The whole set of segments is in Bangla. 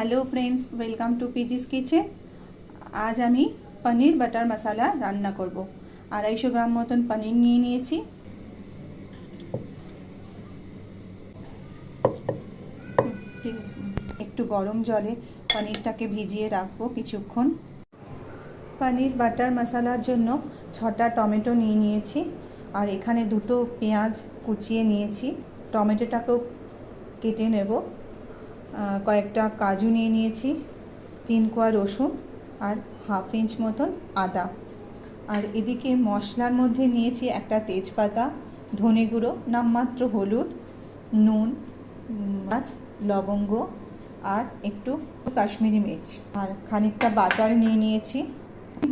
Hello friends, welcome to PG's kitchen. আজ আমি পনির বাটার মশলা রান্না করব। 250 গ্রাম মতন পনির নিয়ে নিয়েছি। ঠিক আছে, একটু গরম জলে পনিরটাকে ভিজিয়ে রাখবো কিছুক্ষণ। পনির বাটার মশলার জন্য 6টা টমেটো নিয়ে নিয়েছি, আর এখানে 2টো পেঁয়াজ কুচিয়ে নিয়েছি। টমেটোটাকেও কেটে নেব। কয়েকটা কাজু নিয়ে নিয়েছি, 3 কোয়া রসুন আর হাফ ইঞ্চ মতন আদা। আর এদিকে মশলার মধ্যে নিয়েছি একটা তেজপাতা, ধনে গুঁড়ো, নামমাত্র হলুদ, নুন, লবঙ্গ আর একটু কাশ্মীরি মির্চ, আর খানিকটা বাটার নিয়ে নিয়েছি,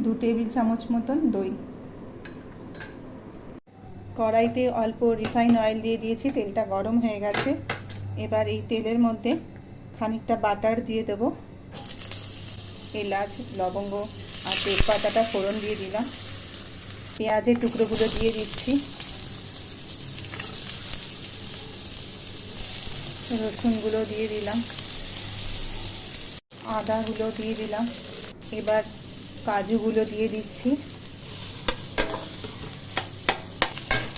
2 টেবিল চামচ মতন দই। কড়াইতে অল্প রিফাইন অয়েল দিয়ে দিয়েছি, তেলটা গরম হয়ে গেছে। এবার এই তেলের মধ্যে খানিকটা বাটার দিয়ে দেবো, এলাচ, লবঙ্গ আর তেজপাতাটা ফোড়ন দিয়ে দিলাম। পেঁয়াজের টুকরোগুলো দিয়ে দিচ্ছি, রসুনগুলো দিয়ে দিলাম, আদাগুলো দিয়ে দিলাম। এবার কাজুগুলো দিয়ে দিচ্ছি।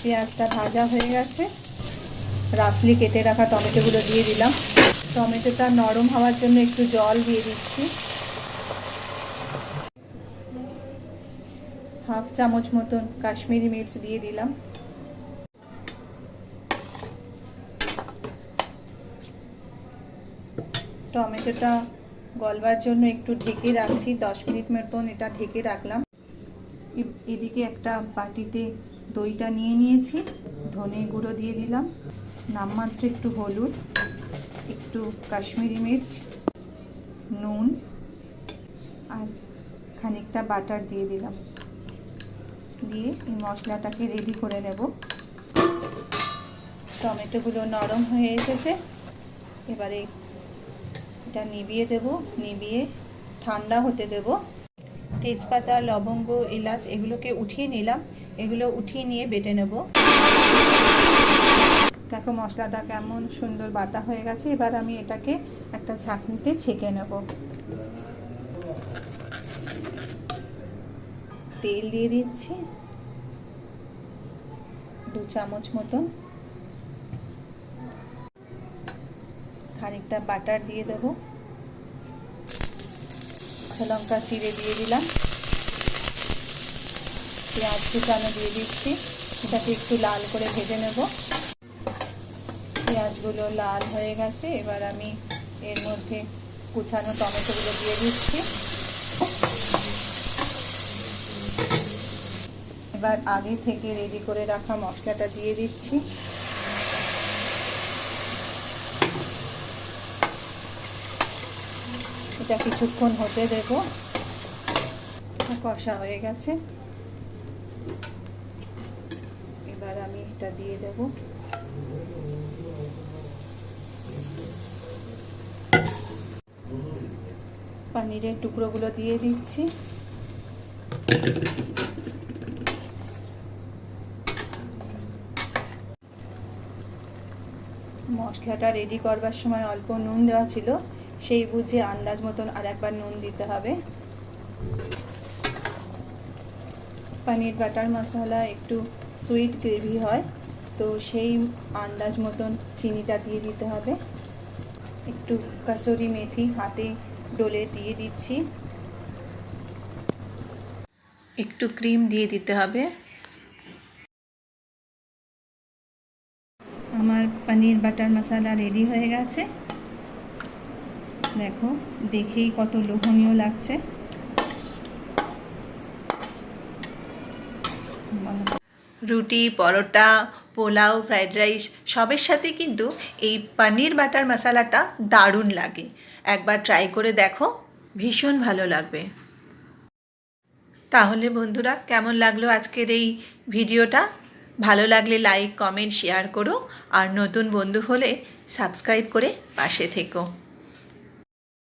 পেঁয়াজটা ভাজা হয়ে গেছে, রাফলি কেটে রাখা টমেটোগুলো দিয়ে দিলাম। টমেটোটা নরম হওয়ার জন্য একটু জল দিয়ে দিচ্ছি। হাফ চামচ মতন কাশ্মীরি মির্চ দিয়ে দিলাম। টমেটোটা গলবার জন্য একটু ঢেকে রাখছি, 10 মিনিট মতন এটা ঢেকে রাখলাম। এদিকে একটা বাটিতে দইটা নিয়ে নিয়েছি, ধনে গুঁড়ো দিয়ে দিলাম, নামমাত্র একটু হলুদ, একটু কাশ্মীরি মির্চ, নুন আর খানিকটা বাটার দিয়ে দিলাম। দিয়ে এই মশলাটাকে রেডি করে নেব। টমেটোগুলো নরম হয়ে এসেছে, এবারে এটা নিভিয়ে দেব, নিভিয়ে ঠান্ডা হতে দেব। তেজপাতা, লবঙ্গ, এলাচ এগুলোকে উঠিয়ে নিলাম, এগুলো উঠিয়ে নিয়ে বেটে নেব। দেখো মশলাটা কেমন সুন্দর বাটা হয়ে গেছে। এবার আমি এটাকে একটা ছাঁকনিতে ছেঁকে নেব। তেল দিয়ে দিচ্ছি 2 চামচ মতন, খানিকটা বাটার দিয়ে দেব, কাঁচা লঙ্কা চিড়ে দিয়ে দিলাম, পেঁয়াজ কুচানো দিয়ে দিচ্ছি। এটাকে একটু লাল করে ভেজে নেব। পেঁয়াজগুলো লাল হয়ে গেছে, এবার আমি এর মধ্যে কুচানো টমেটোগুলো দিয়ে দিচ্ছি। এবার আগে থেকে রেডি করে রাখা মশলাটা দিয়ে দিচ্ছি। এটা কিছুক্ষণ হতে দেব। কষা হয়ে গেছে, এবার আমি এটা দিয়ে দেব। পনিরের টুকরোগুলো দিয়ে দিচ্ছি। মশলাটা রেডি করবার সময় অল্প নুন দেওয়া ছিল, সেই বুঝে আন্দাজ মতন আর একবার নুন দিতে হবে। পনির বাটার মশলা একটু সুইট গ্রেভি হয়, তো সেই আন্দাজ মতন চিনিটা দিয়ে দিতে হবে। একটু কাসুরি মেথি হাতে ডলে দিয়ে দিচ্ছি, একটু ক্রিম দিয়ে দিতে হবে। আমার পনির বাটার মশলা রেডি হয়ে গেছে। দেখো, দেখেই কত লোভনীয় লাগছে। রুটি, পরোটা, পোলাও, ফ্রাইড রাইস সবের সাথে কিন্তু এই পনির বাটার মশলাটা দারুণ লাগে। একবার ট্রাই করে দেখো, ভীষণ ভালো লাগবে। তাহলে বন্ধুরা, কেমন লাগলো আজকের এই ভিডিওটা? ভালো লাগলে লাইক, কমেন্ট, শেয়ার করো, আর নতুন বন্ধু হলে সাবস্ক্রাইব করে পাশে থেকো।